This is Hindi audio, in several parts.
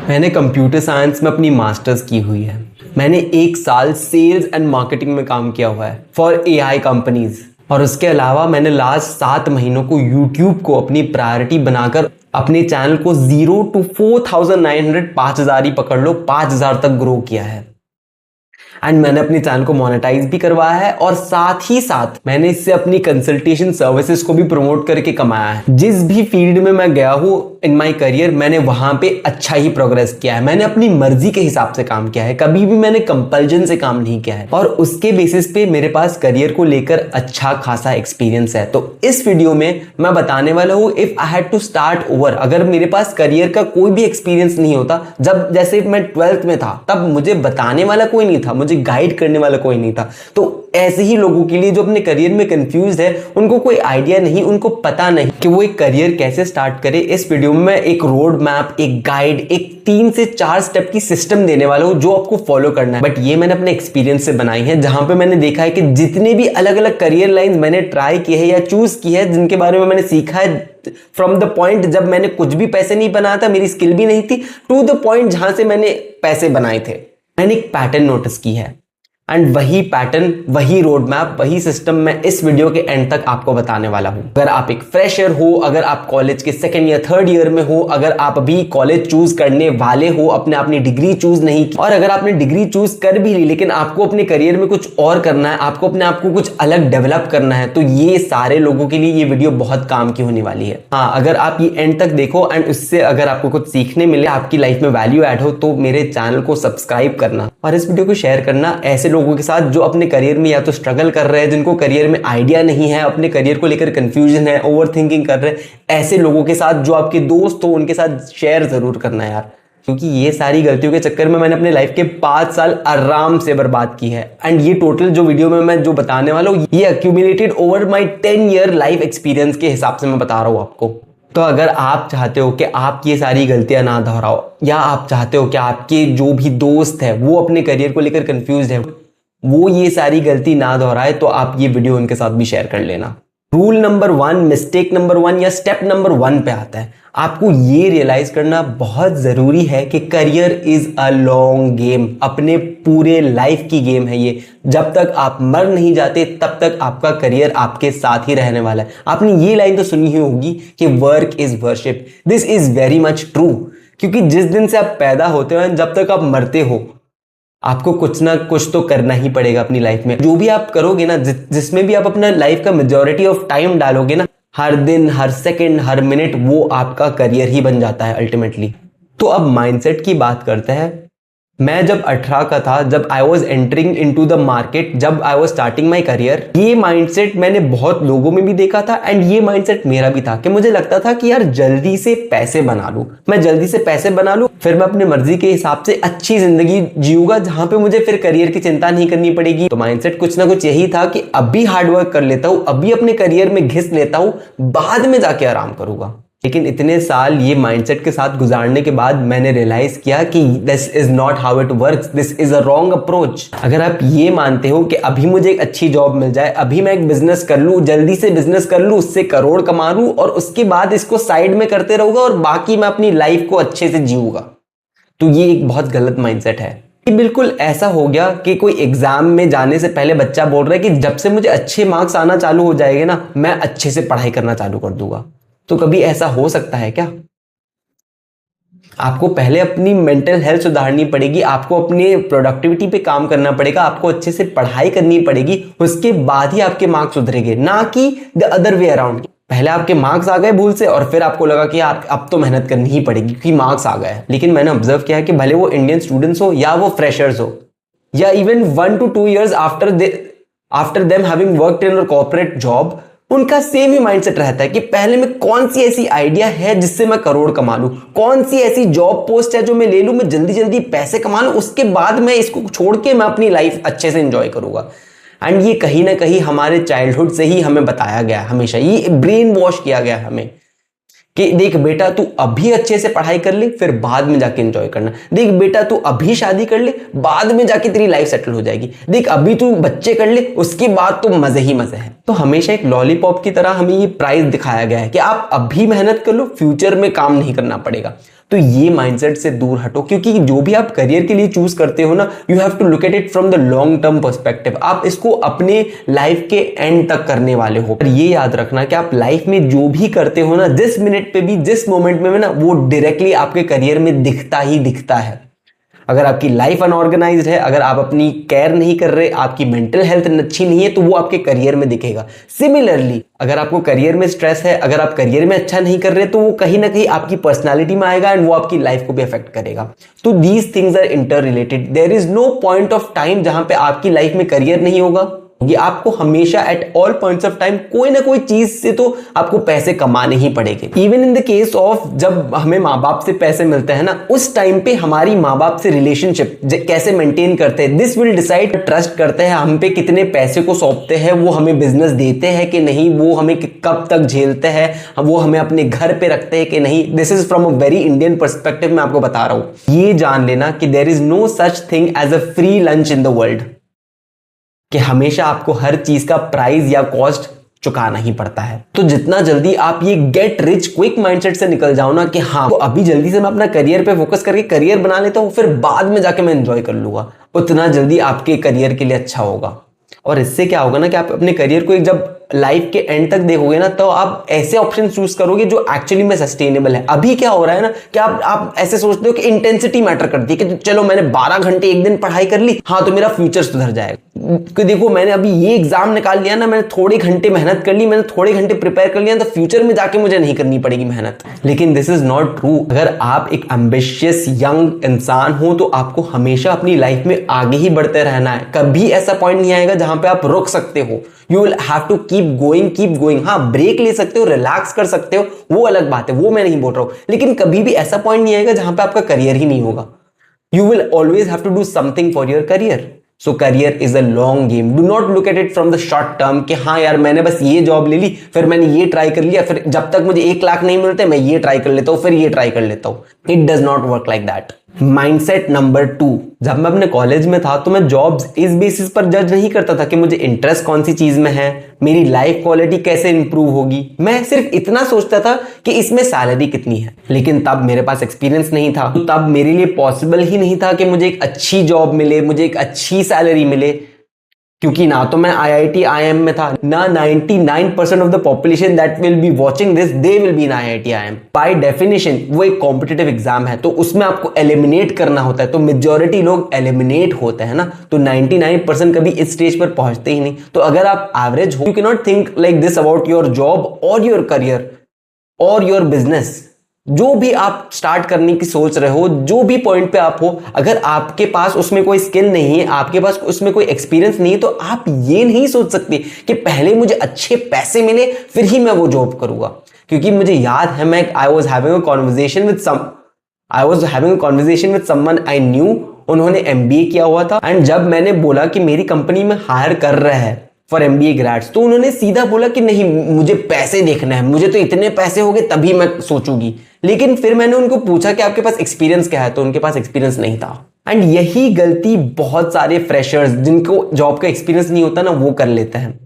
मैंने कंप्यूटर साइंस में अपनी मास्टर्स की हुई है। मैंने 1 साल सेल्स एंड मार्केटिंग में काम किया हुआ है फॉर एआई कंपनीज। और उसके अलावा मैंने लास्ट 7 महीनों को यूट्यूब को अपनी प्रायोरिटी बनाकर अपने चैनल को 0 to 4,900 5,000 ही पकड़ लो, 5,000 तक ग्रो किया है। एंड मैंने अपने चैनल को मोनेटाइज भी करवाया है और साथ ही साथ मैंने इससे अपनी कंसल्टेशन सर्विसेज को भी प्रमोट करके कमाया है। जिस भी फील्ड में मैं गया हूं इन माय करियर, मैंने वहां पे अच्छा ही प्रोग्रेस किया है। मैंने अपनी मर्जी के हिसाब से काम किया है, कभी भी मैंने कंपल्जन से काम नहीं किया है और उसके बेसिस पे मेरे पास करियर को लेकर अच्छा खासा एक्सपीरियंस है। तो इस वीडियो में मैं बताने वाला हूं, if I had to start over, अगर मेरे पास करियर का कोई भी एक्सपीरियंस नहीं होता, जब जैसे मैं 12th में था तब मुझे बताने वाला कोई नहीं था, मुझे गाइड करने वाला कोई नहीं था। तो ऐसे ही लोगों के लिए जो अपने करियर में कंफ्यूज है, उनको कोई आइडिया नहीं, उनको पता नहीं कि वो एक करियर कैसे स्टार्ट करे, इस वीडियो में मैं एक रोड मैप, एक गाइड, एक 3 से 4 स्टेप की सिस्टम देने वाला हूं जो आपको फॉलो करना है। बट ये मैंने अपने एक्सपीरियंस से बनाई है, जहां पे मैंने देखा है कि जितने भी अलग अलग करियर लाइन मैंने ट्राई किए हैं या चूज की है, जिनके बारे में मैंने सीखा है फ्रॉम द पॉइंट जब मैंने कुछ भी पैसे नहीं बनाया था, मेरी स्किल भी नहीं थी, टू द पॉइंट जहां से मैंने पैसे बनाए थे, मैंने एक पैटर्न नोटिस की है। एंड वही पैटर्न, वही रोड मैप, वही सिस्टम मैं इस वीडियो के एंड तक आपको बताने वाला हूं। अगर आप एक फ्रेशर हो, अगर आप कॉलेज के 2nd या 3rd ईयर में हो, अगर आप अभी कॉलेज चूज करने वाले हो, अपनी डिग्री चूज नहीं की, और अगर आपने डिग्री चूज कर भी ली लेकिन आपको अपने करियर में कुछ और करना है, आपको अपने आप को कुछ अलग डेवलप करना है, तो ये सारे लोगों के लिए ये वीडियो बहुत काम की होने वाली है। हाँ, अगर आप ये एंड तक देखो एंड उससे अगर आपको कुछ सीखने मिले, आपकी लाइफ में वैल्यू ऐड हो, तो मेरे चैनल को सब्सक्राइब करना और इस वीडियो को शेयर करना ऐसे लोगों के साथ जो अपने करियर में या तो स्ट्रगल कर रहे हैं, जिनको करियर में आइडिया नहीं है, अपने करियर को लेकर कंफ्यूजन है, ओवरथिंकिंग कर रहे हैं, ऐसे लोगों के साथ, जो आपके दोस्त हो, उनके साथ शेयर जरूर करना यार। क्योंकि ये सारी गलतियों के चक्कर में मैंने अपने लाइफ के 5 साल आराम से बर्बाद की है। एंड ये टोटल जो वीडियो में मैं जो बताने वाला हूँ, ये accumulated over my 10 year life experience के हिसाब से मैं बता रहा हूँ आपको। तो अगर आप चाहते हो कि आप ये सारी गलतियां ना दोहराओ, या आप चाहते हो कि आपके जो भी दोस्त है वो अपने करियर को लेकर कंफ्यूज है, वो ये सारी गलती ना दोहराए, तो आप ये वीडियो उनके साथ भी शेयर कर लेना। रूल नंबर 1, मिस्टेक नंबर 1 या स्टेप नंबर 1 पे आता है। आपको ये रियलाइज करना बहुत जरूरी है कि career is a long game, अपने पूरे लाइफ की गेम है ये। जब तक आप मर नहीं जाते तब तक आपका करियर आपके साथ ही रहने वाला है। आपने ये लाइन तो सुनी ही होगी कि work is worship. This is very much true, क्योंकि जिस दिन से आप पैदा होते हो जब तक आप मरते हो, आपको कुछ ना कुछ तो करना ही पड़ेगा अपनी लाइफ में। जो भी आप करोगे ना, जिसमें भी आप अपना लाइफ का मेजॉरिटी ऑफ टाइम डालोगे ना, हर दिन, हर सेकंड, हर मिनट, वो आपका करियर ही बन जाता है अल्टीमेटली। तो अब माइंडसेट की बात करते हैं। मैं जब 18 का था, जब I was entering into the market, जब I was starting my career, ये माइंडसेट मैंने बहुत लोगों में भी देखा था एंड ये माइंडसेट मेरा भी था कि मुझे लगता था कि यार जल्दी से पैसे बना लूं, मैं जल्दी से पैसे बना लूं, फिर मैं अपनी मर्जी के हिसाब से अच्छी जिंदगी जीऊंगा जहां पे मुझे फिर करियर की चिंता नहीं करनी पड़ेगी। तो माइंडसेट कुछ ना कुछ यही था कि अभी हार्डवर्क कर लेता हूं, अभी अपने करियर में घिस लेता हूं, बाद में जाके आराम करूंगा। लेकिन इतने साल ये माइंडसेट के साथ गुजारने के बाद मैंने रियलाइज किया कि this is not how it works, this is a wrong approach. अगर आप ये मानते हो कि अभी मुझे एक अच्छी जॉब मिल जाए, अभी मैं एक बिजनेस कर लूं, जल्दी से बिजनेस कर लूं, उससे करोड़ कमा लूं और उसके बाद इसको साइड में करते रहूंगा और बाकी मैं अपनी लाइफ को अच्छे से जीऊंगा, तो ये एक बहुत गलत माइंडसेट है। ये बिल्कुल ऐसा हो गया कि कोई एग्जाम में जाने से पहले बच्चा बोल रहा है कि जब से मुझे अच्छे मार्क्स आना चालू हो जाएंगे ना, मैं अच्छे से पढ़ाई करना चालू कर दूंगा। तो कभी ऐसा हो सकता है क्या? आपको पहले अपनी मेंटल हेल्थ सुधारनी पड़ेगी, आपको अपने प्रोडक्टिविटी पे काम करना पड़ेगा, आपको अच्छे से पढ़ाई करनी पड़ेगी, उसके बाद ही आपके मार्क्स सुधरेंगे, ना कि द अदर वे अराउंड। पहले आपके मार्क्स आ गए भूल से और फिर आपको लगा कि यार अब तो मेहनत करनी ही पड़ेगी क्योंकि मार्क्स आ गए। लेकिन मैंने ऑब्जर्व किया है कि भले वो इंडियन स्टूडेंट्स हो या वो फ्रेशर्स हो, या even 1 to 2 years after them having worked in a corporate job, उनका सेम ही माइंडसेट रहता है कि पहले में कौन सी ऐसी आइडिया है जिससे मैं करोड़ कमा लूं, कौन सी ऐसी जॉब पोस्ट है जो मैं ले लूं, मैं जल्दी जल्दी पैसे कमा लूं, उसके बाद मैं इसको छोड़ के मैं अपनी लाइफ अच्छे से एंजॉय करूंगा। एंड ये कहीं ना कहीं हमारे चाइल्डहुड से ही हमें बताया गया है, हमेशा ये ब्रेन वॉश किया गया है हमें कि देख बेटा तू अभी अच्छे से पढ़ाई कर ले, फिर बाद में जाके एंजॉय करना। देख बेटा तू अभी शादी कर ले, बाद में जाके तेरी लाइफ सेटल हो जाएगी। देख अभी तू बच्चे कर ले, उसके बाद तो मजे ही मजे हैं। तो हमेशा एक लॉलीपॉप की तरह हमें ये प्राइस दिखाया गया है कि आप अभी मेहनत कर लो, फ्यूचर में काम नहीं करना पड़ेगा। तो ये माइंडसेट से दूर हटो, क्योंकि जो भी आप करियर के लिए चूज करते हो ना, you have to look at it from the long term perspective. आप इसको अपने लाइफ के एंड तक करने वाले हो। पर ये याद रखना कि आप लाइफ में जो भी करते हो ना, जिस मिनट पे भी, जिस मोमेंट में ना, वो डायरेक्टली आपके करियर में दिखता ही दिखता है। अगर आपकी लाइफ अनऑर्गेनाइज्ड है, अगर आप अपनी केयर नहीं कर रहे, आपकी मेंटल हेल्थ अच्छी नहीं है, तो वो आपके करियर में दिखेगा। सिमिलरली अगर आपको करियर में स्ट्रेस है, अगर आप करियर में अच्छा नहीं कर रहे, तो वो कहीं ना कहीं आपकी पर्सनालिटी में आएगा एंड वो आपकी लाइफ को भी अफेक्ट करेगा। तो these things are interrelated. There is no point of time जहां पे आपकी लाइफ में करियर नहीं होगा। ये आपको हमेशा at all points of time कोई ना कोई चीज से तो आपको पैसे कमाने ही पड़ेंगे। Even in the case of जब हमें माँ बाप से पैसे मिलते हैं ना, उस टाइम पे हमारी माँ बाप से रिलेशनशिप कैसे मेंटेन करते हैं, दिस विल डिसाइड ट्रस्ट करते हैं हम पे, कितने पैसे को सौंपते हैं, वो हमें बिजनेस देते हैं कि नहीं, वो हमें कब तक झेलते हैं, वो हमें अपने घर पे रखते हैं कि नहीं। This is from a very Indian perspective मैं आपको बता रहा हूं। ये जान लेना कि there is no such thing as a free lunch in the world, कि हमेशा आपको हर चीज का प्राइस या कॉस्ट चुकाना ही पड़ता है। तो जितना जल्दी आप ये गेट रिच क्विक माइंडसेट से निकल जाओ ना, कि हाँ तो अभी जल्दी से मैं अपना करियर पे फोकस करके करियर बना लेता हूं, फिर बाद में जाके मैं एंजॉय कर लूंगा, उतना जल्दी आपके करियर के लिए अच्छा होगा। और इससे क्या होगा ना कि आप अपने करियर को जब लाइफ के एंड तक देखोगे ना, तो आप ऐसे ऑप्शन चूज करोगे जो एक्चुअली में सस्टेनेबल है। अभी क्या हो रहा है ना कि आप ऐसे सोचते हो कि इंटेंसिटी मैटर करती है, कि चलो मैंने 12 घंटे एक दिन पढ़ाई कर ली, हाँ तो मेरा फ्यूचर सुधर जाएगा। कि देखो मैंने अभी ये एग्जाम निकाल लिया ना, मैंने थोड़े घंटे मेहनत कर ली, मैंने थोड़े घंटे प्रिपेयर कर लिया, तो फ्यूचर में जाके मुझे नहीं करनी पड़ेगी मेहनत। लेकिन दिस इज नॉट ट्रू। अगर आप एक एम्बिशियस यंग इंसान हो, तो आपको हमेशा अपनी लाइफ में आगे ही बढ़ते रहना है। कभी ऐसा पॉइंट नहीं आएगा जहां पे आप रुक सकते हो। You will have to keep going. हाँ ब्रेक ले सकते हो, रिलैक्स कर सकते हो, वो अलग बात है, वो मैं नहीं बोल रहा हूं। लेकिन कभी भी ऐसा पॉइंट नहीं आएगा जहां पे आपका करियर ही नहीं होगा। You will always have to do something for your career. So career is a long game. Do not look at it from the short term कि हाँ यार मैंने बस ये जॉब ले ली, फिर मैंने ये ट्राई कर लिया, फिर जब तक मुझे 1 लाख नहीं मिलते मैं ये ट्राई कर लेता हूँ, फिर ये ट्राई कर लेता हूँ। It does not work like that. Mindset number 2, जब मैं अपने कॉलेज में था तो मैं जॉब्स इस बेसिस पर जज नहीं करता था कि मुझे इंटरेस्ट कौन सी चीज में है, मेरी लाइफ क्वालिटी कैसे इंप्रूव होगी। मैं सिर्फ इतना सोचता था कि इसमें सैलरी कितनी है। लेकिन तब मेरे पास एक्सपीरियंस नहीं था, तो तब मेरे लिए पॉसिबल ही नहीं था कि मुझे एक अच्छी जॉब मिले, मुझे एक अच्छी सैलरी मिले, क्योंकि ना तो मैं IIT IIM में था, ना 99% of the population that will be watching this they will be in IIT IIM। By definition वो एक कॉम्पिटिटिव एग्जाम है, तो उसमें आपको एलिमिनेट करना होता है, तो मेजॉरिटी लोग एलिमिनेट होते हैं ना, तो 99% कभी इस स्टेज पर पहुंचते ही नहीं। तो अगर आप एवरेज हो, you can not think like this about your job और योर करियर और योर बिजनेस। जो भी आप स्टार्ट करने की सोच रहे हो, जो भी पॉइंट पे आप हो, अगर आपके पास उसमें कोई स्किल नहीं है, आपके पास उसमें कोई एक्सपीरियंस नहीं है, तो आप ये नहीं सोच सकते कि पहले मुझे अच्छे पैसे मिले फिर ही मैं वो जॉब करूंगा। क्योंकि मुझे याद है, मैं I was having a conversation with someone I knew, उन्होंने MBA किया हुआ था, एंड जब मैंने बोला कि मेरी कंपनी में हायर कर रहा है फॉर MBA ग्रेड्स, तो उन्होंने सीधा बोला कि नहीं मुझे पैसे देखना है, मुझे तो इतने पैसे हो गए तभी मैं सोचूंगी। लेकिन फिर मैंने उनको पूछा कि आपके पास एक्सपीरियंस क्या है, तो उनके पास एक्सपीरियंस नहीं था। एंड यही गलती बहुत सारे फ्रेशर्स जिनको जॉब का एक्सपीरियंस नहीं होता ना, वो कर लेते हैं।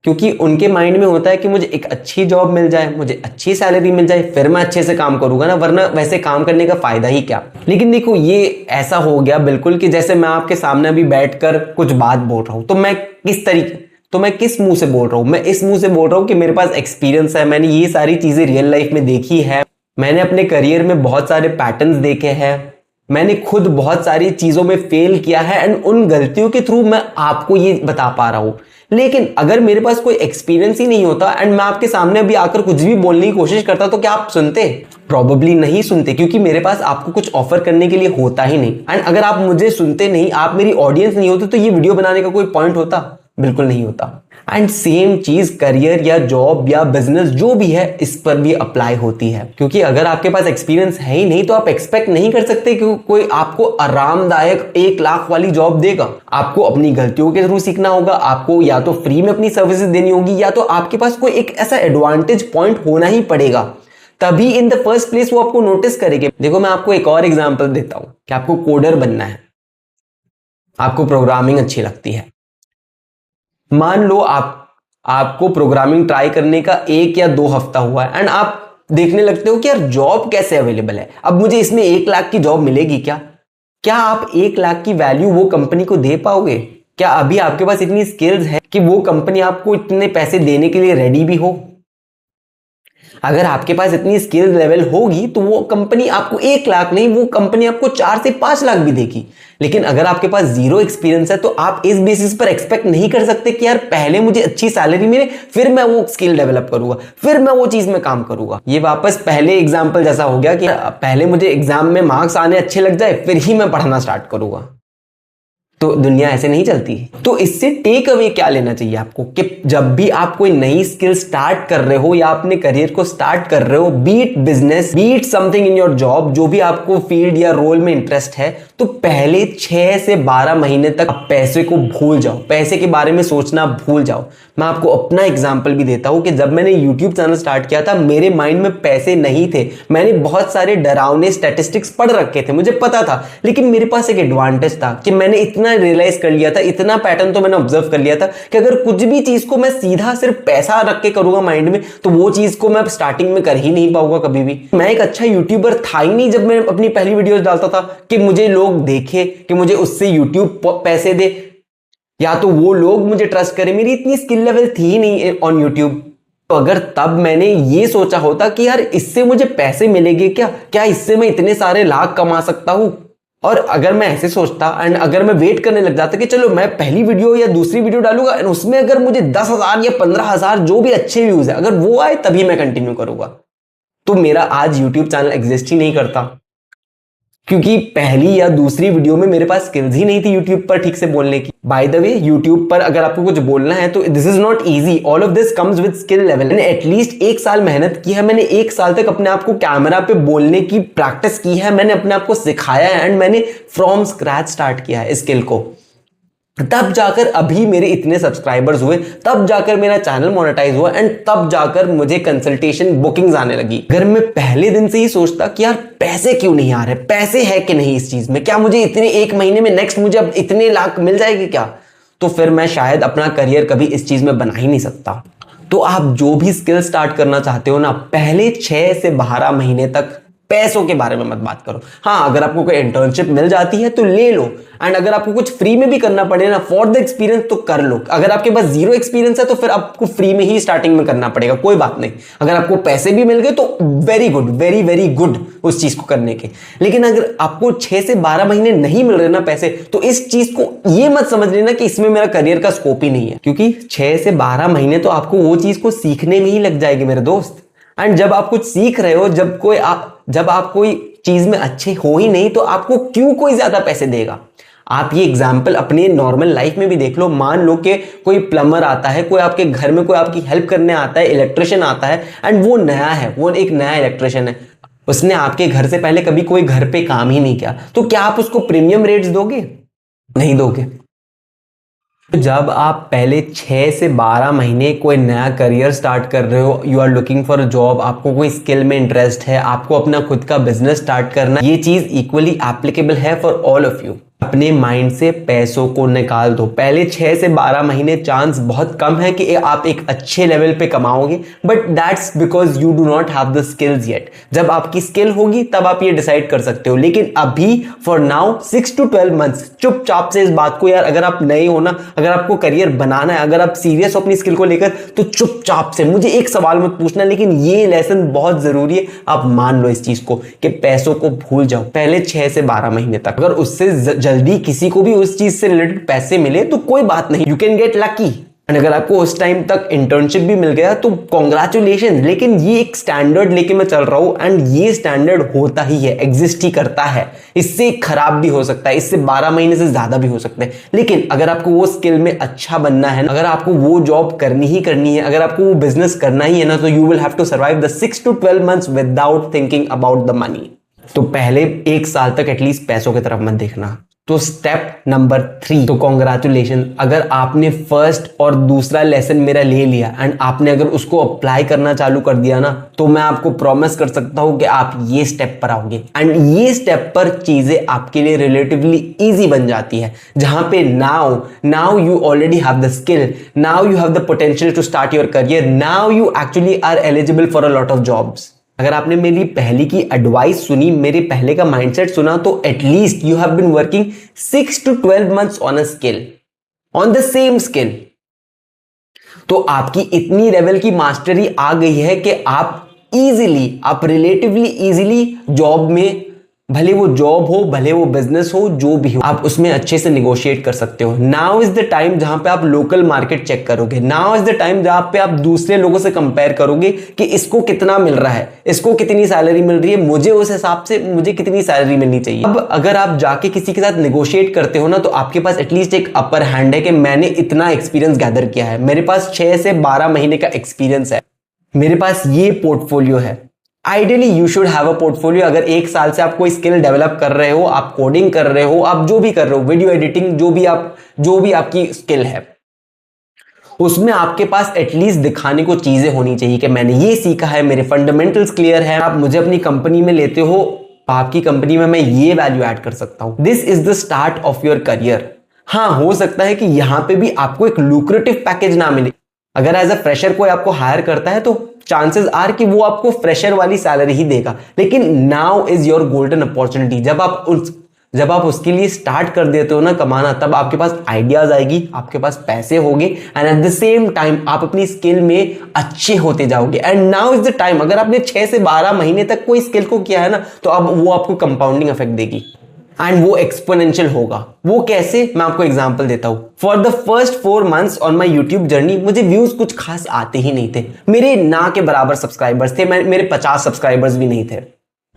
क्योंकि उनके माइंड में होता है कि मुझे एक अच्छी जॉब मिल जाए, मुझे अच्छी सैलरी मिल जाए, फिर मैं अच्छे से काम करूंगा ना, वरना वैसे काम करने का फायदा ही क्या। लेकिन देखो ये ऐसा हो गया बिल्कुल कि जैसे मैं आपके सामने अभी बैठकर कुछ बात बोल रहा हूं, तो मैं किस मुंह से बोल रहा हूं, मैं इस मुंह से बोल रहा हूं कि मेरे पास एक्सपीरियंस है, मैंने ये सारी चीजें रियल लाइफ में देखी है, मैंने अपने करियर में बहुत सारे पैटर्न्स देखे हैं, मैंने खुद बहुत सारी चीजों में फेल किया है, एंड उन गलतियों के थ्रू मैं आपको ये बता पा रहा हूं। लेकिन अगर मेरे पास कोई एक्सपीरियंस ही नहीं होता एंड मैं आपके सामने भी आकर कुछ भी बोलने की कोशिश करता, तो क्या आप सुनते? प्रॉबेबली नहीं सुनते, क्योंकि मेरे पास आपको कुछ ऑफर करने के लिए होता ही नहीं। एंड अगर आप मुझे सुनते नहीं, आप मेरी ऑडियंस नहीं होते, तो ये वीडियो बनाने का कोई पॉइंट होता? बिल्कुल नहीं होता। एंड सेम चीज करियर या जॉब या बिजनेस जो भी है, इस पर भी अप्लाई होती है। क्योंकि अगर आपके पास एक्सपीरियंस है ही नहीं, तो आप एक्सपेक्ट नहीं कर सकते कि कोई आपको आरामदायक 1 लाख वाली जॉब देगा। आपको अपनी गलतियों के थ्रू सीखना होगा, आपको या तो फ्री में अपनी सर्विसेज देनी होगी, या तो आपके पास कोई एक ऐसा एडवांटेज पॉइंट होना ही पड़ेगा, तभी इन द फर्स्ट प्लेस वो आपको नोटिस करेंगे। देखो मैं आपको एक और एग्जांपल देता हूं कि आपको कोडर बनना है, आपको प्रोग्रामिंग अच्छी लगती है। मान लो आपको प्रोग्रामिंग ट्राई करने का 1 या 2 हफ्ता हुआ है, एंड आप देखने लगते हो कि यार जॉब कैसे अवेलेबल है, अब मुझे इसमें 1 लाख की जॉब मिलेगी क्या? क्या आप 1 लाख की वैल्यू वो कंपनी को दे पाओगे? क्या अभी आपके पास इतनी स्किल्स है कि वो कंपनी आपको इतने पैसे देने के लिए रेडी भी हो? अगर आपके पास इतनी स्किल लेवल होगी तो वो कंपनी आपको 1 लाख नहीं, वो कंपनी आपको 4 से 5 लाख भी देगी। लेकिन अगर आपके पास जीरो एक्सपीरियंस है तो आप इस बेसिस पर एक्सपेक्ट नहीं कर सकते कि यार पहले मुझे अच्छी सैलरी मिले, फिर मैं वो स्किल डेवलप करूंगा, फिर मैं वो चीज में काम करूंगा। ये वापस पहले एग्जाम्पल जैसा हो गया कि पहले मुझे एग्जाम में मार्क्स आने अच्छे लग जाए फिर ही मैं पढ़ना स्टार्ट करूंगा। तो दुनिया ऐसे नहीं चलती। तो इससे टेक अवे क्या लेना चाहिए आपको कि जब भी आप कोई नई स्किल स्टार्ट कर रहे हो या अपने करियर को स्टार्ट कर रहे हो, be it business, be it something in your job, जो भी आपको फील्ड या रोल में इंटरेस्ट है, तो पहले 6 से 12 महीने तक आप पैसे को भूल जाओ, पैसे के बारे में सोचना भूल जाओ। मैं आपको अपना एग्जाम्पल भी देता हूं कि जब मैंने यूट्यूब चैनल स्टार्ट किया था मेरे माइंड में पैसे नहीं थे। मैंने बहुत सारे डरावने स्टैटिस्टिक्स पढ़ रखे थे, मुझे पता था, लेकिन मेरे पास एक एडवांटेज था कि मैंने इतना रियलाइज कर लिया था, इतना पैटर्न तो मैंने ऑब्जर्व कर लिया था कि अगर कुछ भी चीज को मैं सीधा सिर्फ पैसा रख के करूंगा माइंड में तो वो चीज को मैं स्टार्टिंग में कर ही नहीं पाऊंगा कभी भी। मैं एक अच्छा यूट्यूबर था ही नहीं जब मैं अपनी पहली वीडियोस डालता था कि मुझे लोग देखे, कि मुझे उससे यूट्यूब पैसे दे, या तो वो लोग मुझे ट्रस्ट करें। मेरी इतनी स्किल लेवल थी ही नहीं ऑन यूट्यूब। तो अगर तब मैंने ये सोचा होता कि यार इससे मुझे पैसे मिलेंगे क्या इससे मैं इतने सारे लाख कमा सकता हूं, और अगर मैं ऐसे सोचता एंड अगर मैं वेट करने लग जाता कि चलो मैं पहली वीडियो या दूसरी वीडियो डालूंगा एंड उसमें अगर मुझे 10,000 या 15,000 जो भी अच्छे व्यूज है अगर वो आए तभी मैं कंटिन्यू करूंगा, तो मेरा आज यूट्यूब चैनल एग्जिस्ट ही नहीं करता। क्योंकि पहली या दूसरी वीडियो में मेरे पास स्किल्स ही नहीं थी यूट्यूब पर ठीक से बोलने की। बाय द वे, यूट्यूब पर अगर आपको कुछ बोलना है तो this is not easy, all of this comes with skill level. मैंने एटलीस्ट 1 साल मेहनत की है, मैंने 1 साल तक अपने आप को कैमरा पे बोलने की प्रैक्टिस की है, मैंने अपने आप को सिखाया है एंड मैंने फ्रॉम स्क्रैच स्टार्ट किया है स्किल को। तब जाकर अभी मेरे इतने सब्सक्राइबर्स हुए, तब जाकर मेरा चैनल मोनेटाइज हुआ एंड तब जाकर मुझे कंसल्टेशन बुकिंग्स आने लगी। अगर मैं पहले दिन से ही सोचता कि यार पैसे क्यों नहीं आ रहे, पैसे है कि नहीं इस चीज में, क्या मुझे इतने 1 महीने में नेक्स्ट मुझे अब इतने लाख मिल जाएगी क्या, तो फिर मैं शायद अपना करियर कभी इस चीज में बना ही नहीं सकता। तो आप जो भी स्किल स्टार्ट करना चाहते हो ना, पहले 6 से 12 महीने तक पैसों के बारे में मत बात करो। हाँ, अगर आपको कोई इंटर्नशिप मिल जाती है तो ले लो, एंड अगर आपको कुछ फ्री में भी करना पड़े ना फॉर द एक्सपीरियंस तो कर लो। अगर आपके पास जीरो एक्सपीरियंस है तो फिर आपको फ्री में ही स्टार्टिंग में करना पड़ेगा, कोई बात नहीं। अगर आपको पैसे भी मिल गए तो very good, very very good उस चीज को करने के। लेकिन अगर आपको 6 से 12 महीने नहीं मिल रहे ना पैसे, तो इस चीज को ये मत समझ लेना कि इसमें मेरा करियर का स्कोप ही नहीं है, क्योंकि 6 से 12 महीने तो आपको वो चीज को सीखने में ही लग जाएगी मेरे दोस्त। एंड जब आप कुछ सीख रहे हो, जब आप कोई चीज में अच्छे हो ही नहीं तो आपको क्यों कोई ज्यादा पैसे देगा। आप ये एग्जाम्पल अपने नॉर्मल लाइफ में भी देख लो। मान लो कि कोई प्लम्बर आता है, कोई आपके घर में कोई आपकी हेल्प करने आता है, इलेक्ट्रिशियन आता है एंड वो नया है, वो एक नया इलेक्ट्रिशियन है, उसने आपके घर से पहले कभी कोई घर पे काम ही नहीं किया, तो क्या आप उसको प्रीमियम रेट्स दोगे? नहीं दोगे। जब आप पहले 6 से 12 महीने कोई नया करियर स्टार्ट कर रहे हो, you are looking for a job, आपको कोई स्किल में इंटरेस्ट है, आपको अपना खुद का बिजनेस स्टार्ट करना, ये चीज इक्वली एप्लीकेबल है फॉर ऑल ऑफ यू। अपने माइंड से पैसों को निकाल दो। पहले 6 से 12 महीने चांस बहुत कम है कि आप एक अच्छे लेवल पे कमाओगे, but that's because you do not have the skills yet. जब आपकी स्किल होगी तब आप ये डिसाइड कर सकते हो, लेकिन अभी फॉर नाउ 6 to 12 मंथ्स चुपचाप से इस बात को, यार अगर आप नए हो ना, अगर आपको करियर बनाना है, अगर आप सीरियस हो अपनी स्किल को लेकर, तो चुपचाप से मुझे एक सवाल मत पूछना, लेकिन ये लेसन बहुत जरूरी है, आप मान लो इस चीज को कि पैसों को भूल जाओ पहले 6 से 12 महीने तक। अगर उससे जल्दी किसी को भी उस चीज से रिलेटेड पैसे मिले तो कोई बात नहीं, you can get lucky. And अगर आपको उस टाइम तक इंटर्नशिप भी मिल गया तो कॉन्ग्रेचुलेशन। लेकिन ये एक स्टैंडर्ड लेके मैं चल रहा हूं एंड ये स्टैंडर्ड होता ही है, एग्जिस्ट ही करता है। इससे खराब भी हो सकता है, इससे 12 महीने से ज्यादा भी हो सकते हैं, लेकिन अगर आपको वो स्किल में अच्छा बनना है, अगर आपको वो जॉब करनी ही करनी है, अगर आपको वो बिजनेस करना ही है ना, तो you will have to survive the 6 to 12 months without thinking about the money. तो पहले 1 साल तक एटलीस्ट पैसों की तरफ मत देखना। तो स्टेप नंबर 3, तो कॉन्ग्रेचुलेशन, अगर आपने फर्स्ट और दूसरा लेसन मेरा ले लिया एंड आपने अगर उसको अप्लाई करना चालू कर दिया ना, तो मैं आपको प्रॉमिस कर सकता हूं कि आप ये स्टेप पर आओगे एंड ये स्टेप पर चीजें आपके लिए रिलेटिवली इजी बन जाती है, जहां पे now you already have the skill, now you have the potential to start your career, now you actually are eligible for a lot of jobs. अगर आपने मेरी पहले की एडवाइस सुनी, मेरे पहले का माइंडसेट सुना, तो at least you have been working 6 to 12 months on a skill, on the same skill. तो आपकी इतनी लेवल की मास्टरी आ गई है कि आप रिलेटिवली इजीली जॉब में, भले वो जॉब हो, भले वो बिजनेस हो, जो भी हो, आप उसमें अच्छे से निगोशिएट कर सकते हो। नाउ इज द टाइम जहां पे आप लोकल मार्केट चेक करोगे। नाउ इज द टाइम जहां पे आप दूसरे लोगों से कंपेयर करोगे कि इसको कितना मिल रहा है, इसको कितनी सैलरी मिल रही है, मुझे उस हिसाब से मुझे कितनी सैलरी मिलनी चाहिए। अब अगर आप जाके किसी के साथ निगोशिएट करते हो ना, तो आपके पास एटलीस्ट एक अपर हैंड है कि मैंने इतना एक्सपीरियंस गैदर किया है, मेरे पास 6 से 12 महीने का एक्सपीरियंस है, मेरे पास ये पोर्टफोलियो है। Ideally you should have a portfolio. अगर 1 साल से आप कोई स्किल डेवलप कर रहे हो, आप कोडिंग कर रहे हो, आप जो भी कर रहे हो, वीडियो एडिटिंग, जो भी आपकी स्किल है, उसमें आपके पास एटलीस्ट दिखाने को चीजें होनी चाहिए कि मैंने ये सीखा है, मेरे फंडामेंटल्स क्लियर है। आप मुझे अपनी कंपनी में लेते हो, आपकी कंपनी में मैं ये वैल्यू ऐड कर सकता हूं। This is the start of your career. हाँ, हो सकता है कि यहां पे भी आपको एक लुक्रेटिव पैकेज ना मिले। अगर एज अ फ्रेशर कोई आपको हायर करता है तो चांसेस आर कि वो आपको फ्रेशर वाली सैलरी ही देगा, लेकिन now is your golden opportunity. जब आप उसके लिए स्टार्ट कर देते हो ना कमाना, तब आपके पास आइडियाज आएगी, आपके पास पैसे होंगे, and at the same time आप अपनी स्किल में अच्छे होते जाओगे। And now is the time, अगर आपने 6 से 12 महीने तक कोई स्किल को किया है ना, तो अब वो आपको कंपाउंडिंग इफेक्ट देगी एंड वो एक्सपोनेंशियल होगा। वो कैसे, मैं आपको एग्जांपल देता हूं। For the first 4 months on my YouTube journey मुझे व्यूज कुछ खास आते ही नहीं थे, मेरे ना के बराबर सब्सक्राइबर्स थे, मेरे 50 सब्सक्राइबर्स भी नहीं थे।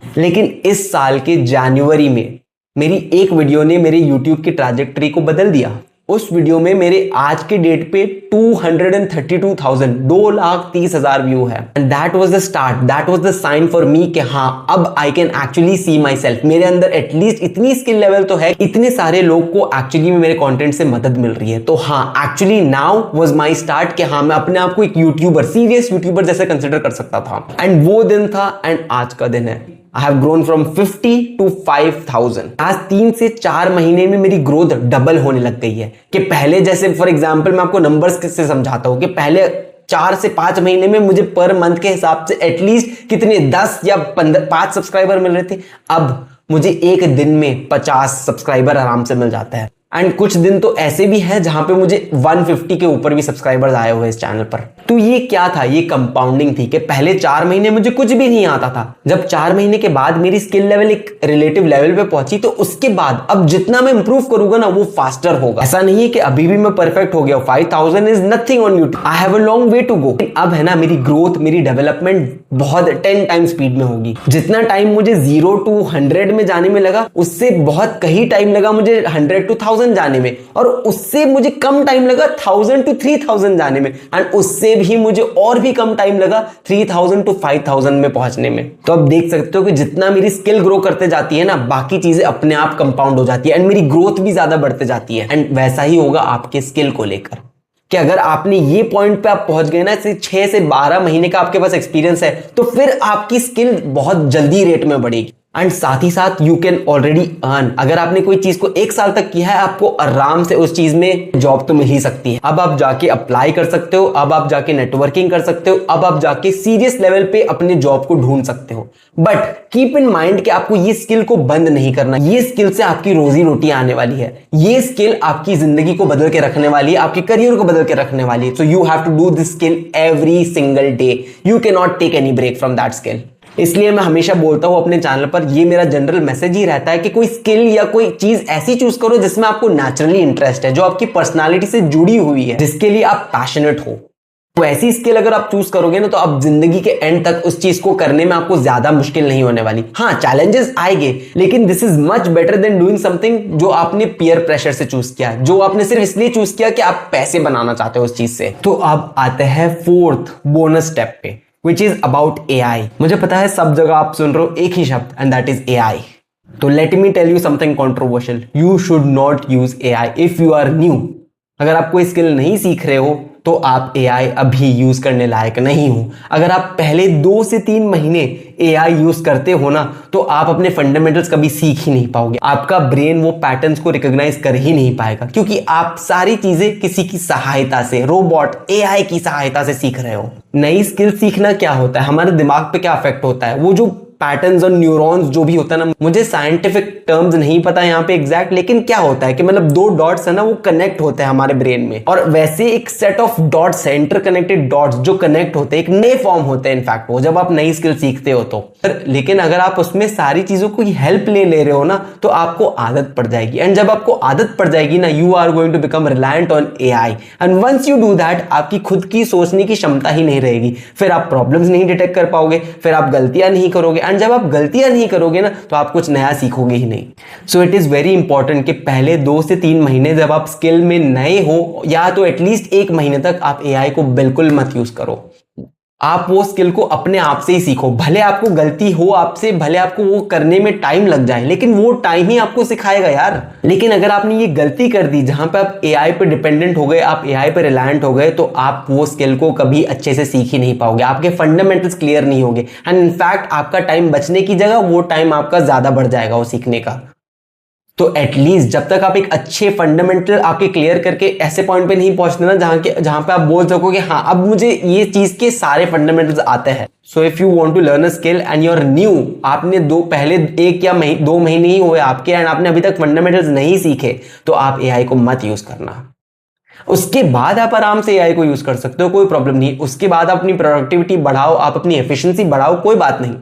लेकिन इस साल के जनवरी में मेरी एक वीडियो ने मेरे यूट्यूब की ट्रैजेक्टरी को बदल दिया। उस वीडियो में मेरे आज के डेट पे 232,000 2,30,000 व्यू है। And that was the start, that was the sign for me कि हाँ, अब I can actually see myself. मेरे अंदर एटलीस्ट इतनी स्किल लेवल तो है, इतने सारे लोग को एक्चुअली में मेरे कंटेंट से मदद मिल रही है। तो हाँ, actually now was my start कि हाँ, मैं अपने आप को एक यूट्यूबर, सीरियस यूट्यूबर जैसे कंसिडर कर सकता था। एंड वो दिन था एंड आज का दिन है। I have grown from 50 to 5,000। आज 3 से 4 महीने में मेरी ग्रोथ डबल होने लग गई है। कि पहले जैसे फॉर एग्जांपल मैं आपको नंबर्स से समझाता हूं कि पहले 4 से 5 महीने में मुझे पर मंथ के हिसाब से एटलीस्ट कितने 10 या 5 सब्सक्राइबर मिल रहे थे। अब मुझे एक दिन में 50 सब्सक्राइबर आराम से मिल जाता है। एंड कुछ दिन तो ऐसे भी है जहां पे मुझे 150 के ऊपर भी सब्सक्राइबर्स आए हुए इस चैनल पर। तो ये क्या था, ये कंपाउंडिंग थी कि पहले 4 महीने मुझे कुछ भी नहीं आता था। जब 4 महीने के बाद मेरी स्किल लेवल एक रिलेटिव लेवल पे पहुंची, तो उसके बाद अब जितना मैं इंप्रूव करूंगा ना, वो फास्टर होगा। ऐसा नहीं है कि अभी भी मैं परफेक्ट हो गया। 5,000 is nothing on YouTube, I have a long way to go. अब है ना, मेरी ग्रोथ, मेरी डेवलपमेंट बहुत 10 टाइम स्पीड में होगी। जितना टाइम मुझे 0 to 100 में जाने में लगा, उससे बहुत कहीं टाइम लगा मुझे 100 to 1000 जाने में, और उससे मुझे कम टाइम लगा 1000 to 3000 जाने में, एंड उससे भी मुझे और भी कम टाइम लगा 3000 to 5000 में पहुंचने में। तो अब देख सकते हो कि जितना मेरी स्किल ग्रो करते जाती है ना, बाकी चीजें अपने आप कंपाउंड हो जाती है एंड मेरी ग्रोथ भी ज्यादा बढ़ते जाती है। एंड वैसा ही होगा आपके स्किल को लेकर कि अगर आपने ये पॉइंट पे आप पहुंच गए ना, 6 से 12 महीने का आपके पास एक्सपीरियंस है, तो फिर आपकी स्किल बहुत जल्दी रेट में बढ़ेगी। एंड साथ ही साथ यू कैन ऑलरेडी अर्न। अगर आपने कोई चीज को 1 साल तक किया है, आपको आराम से उस चीज में जॉब तो मिल ही सकती है। अब आप जाके अप्लाई कर सकते हो, अब आप जाके नेटवर्किंग कर सकते हो, अब आप जाके सीरियस लेवल पे अपने जॉब को ढूंढ सकते हो। बट कीप इन माइंड कि आपको ये स्किल को बंद नहीं करना। ये स्किल से आपकी रोजी रोटी आने वाली है। ये स्किल आपकी जिंदगी को बदल के रखने वाली है, आपके करियर को बदल के रखने वाली है। So you have to do this skill every single day. You can not take any break from that skill. इसलिए मैं हमेशा बोलता हूं अपने चैनल पर, ये मेरा जनरल मैसेज ही रहता है कि कोई स्किल या कोई चीज ऐसी चूज करो जिसमें आपको नेचुरली इंटरेस्ट है, जो आपकी पर्सनालिटी से जुड़ी हुई है, जिसके लिए आप पैशनेट हो। तो ऐसी स्किल अगर आप चूज करोगे ना, तो आप जिंदगी के एंड तक उस चीज को करने में आपको ज्यादा मुश्किल नहीं होने वाली। हाँ, चैलेंजेस आएंगे, लेकिन this is much better than doing something जो आपने पीयर प्रेशर से चूज किया, जो आपने सिर्फ इसलिए चूज किया कि आप पैसे बनाना चाहते हो उस चीज से। तो अब आते हैं 4th बोनस स्टेप पे, which is about AI। मुझे पता है सब जगह आप सुन रहे हो एक ही शब्द, and that is AI। तो let me tell you something controversial। You should not use AI if you are new। अगर आप कोई स्किल नहीं सीख रहे हो, तो आप AI अभी यूज करने लायक नहीं हो। अगर आप पहले 2 से 3 महीने AI यूज करते हो ना, तो आप अपने फंडामेंटल्स कभी सीख ही नहीं पाओगे। आपका ब्रेन वो पैटर्न्स को रिकॉग्नाइज कर ही नहीं पाएगा, क्योंकि आप सारी चीजें किसी की सहायता से, रोबोट AI की सहायता से सीख रहे हो। नई स्किल सीखना क्या होता है, हमारे दिमाग पे क्या इफेक्ट होता है, वो जो पैटर्न्स और न्यूरॉन्स जो भी होता है ना, मुझे साइंटिफिक टर्म्स नहीं पता यहाँ पे एग्जैक्ट, लेकिन क्या होता है कि मतलब दो डॉट्स है ना, वो कनेक्ट होते हैं हमारे ब्रेन में, और वैसे एक सेट ऑफ डॉट्स है, इंटरकनेक्टेड डॉट्स जो कनेक्ट होते हैं, एक नए फॉर्म होते हैं इनफैक्ट वो, जब आप नई स्किल सीखते हो तो। लेकिन अगर आप उसमें सारी चीजों को हेल्प ले रहे हो ना, तो आपको आदत पड़ जाएगी, एंड जब आपको आदत पड़ जाएगी ना, you are going to become reliant on AI, and once you do that, आपकी खुद की सोचने की क्षमता ही नहीं रहेगी, फिर आप प्रॉब्लम्स नहीं डिटेक्ट कर पाओगे, फिर आप गलतियां नहीं करोगे, एंड जब आप गलतियां नहीं करोगे ना, तो आप कुछ नया सीखोगे ही नहीं। So it is very important कि पहले 2 से 3 महीने जब आप स्किल में नए हो, या तो एटलीस्ट 1 महीने तक आप AI को बिल्कुल मत यूज करो। आप वो स्किल को अपने आप से ही सीखो, भले आपको गलती हो आपसे, भले आपको वो करने में टाइम लग जाए, लेकिन वो टाइम ही आपको सिखाएगा यार। लेकिन अगर आपने ये गलती कर दी जहां पे आप AI पे डिपेंडेंट हो गए, आप AI पे रिलायंट हो गए, तो आप वो स्किल को कभी अच्छे से सीख ही नहीं पाओगे, आपके फंडामेंटल्स क्लियर नहीं होंगे, एंड इनफैक्ट आपका टाइम बचने की जगह वो टाइम आपका ज्यादा बढ़ जाएगा वो सीखने का। तो एटलीस्ट जब तक आप एक अच्छे फंडामेंटल आपके क्लियर करके ऐसे पॉइंट पे नहीं पहुंचते ना, जहां पे आप बोल सको कि हाँ अब मुझे ये चीज के सारे फंडामेंटल्स आते हैं। So if you want to learn a skill and you are new, आपने पहले 1 या 2 महीने ही हुए आपके, एंड आपने अभी तक फंडामेंटल्स नहीं सीखे, तो आप AI को मत यूज करना। उसके बाद आप आराम से AI को यूज कर सकते हो, कोई प्रॉब्लम नहीं। उसके बाद आप अपनी प्रोडक्टिविटी बढ़ाओ, आप अपनी एफिशिएंसी बढ़ाओ, कोई बात नहीं,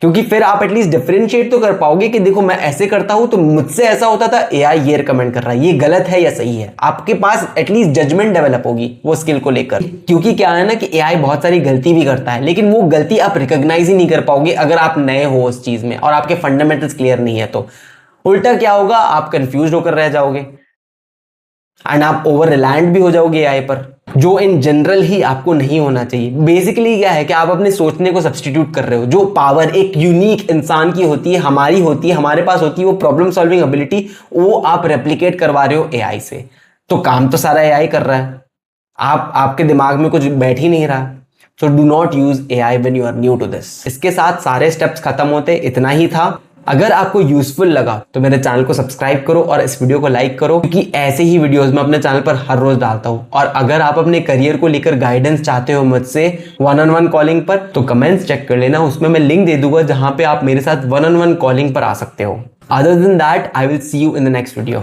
क्योंकि फिर आप एटलीस्ट डिफरेंशिएट तो कर पाओगे कि देखो मैं ऐसे करता हूं तो मुझसे ऐसा होता था, AI ये रिकमेंड कर रहा है, ये गलत है या सही है। आपके पास एटलीस्ट जजमेंट डेवलप होगी वो स्किल को लेकर। क्योंकि क्या है ना कि AI बहुत सारी गलती भी करता है, लेकिन वो गलती आप रिकॉग्नाइज ही नहीं कर पाओगे अगर आप नए हो उस चीज में और आपके फंडामेंटल्स क्लियर नहीं है। तो उल्टा क्या होगा, आप कंफ्यूज होकर रह जाओगे एंड आप ओवर रिलायंट भी हो जाओगे AI पर, जो इन जनरल ही आपको नहीं होना चाहिए। बेसिकली क्या है कि आप अपने सोचने को सब्सटीट्यूट कर रहे हो। जो पावर एक यूनिक इंसान की होती है, हमारी होती है, हमारे पास होती है, वो प्रॉब्लम सॉल्विंग एबिलिटी, वो आप रेप्लिकेट करवा रहे हो AI से। तो काम तो सारा AI कर रहा है, आपके दिमाग में कुछ बैठ ही नहीं रहा। So do not use AI when you are new to this. इसके साथ सारे स्टेप्स खत्म होते, इतना ही था। अगर आपको यूजफुल लगा तो मेरे चैनल को सब्सक्राइब करो और इस वीडियो को लाइक करो, क्योंकि ऐसे ही वीडियोस मैं अपने चैनल पर हर रोज डालता हूं। और अगर आप अपने करियर को लेकर गाइडेंस चाहते हो मुझसे 1-on-1 कॉलिंग पर, तो कमेंट्स चेक कर लेना, उसमें मैं लिंक दे दूंगा जहां पे आप मेरे साथ 1-on-1 कॉलिंग पर आ सकते हो। Other than that, I will see you in the next video.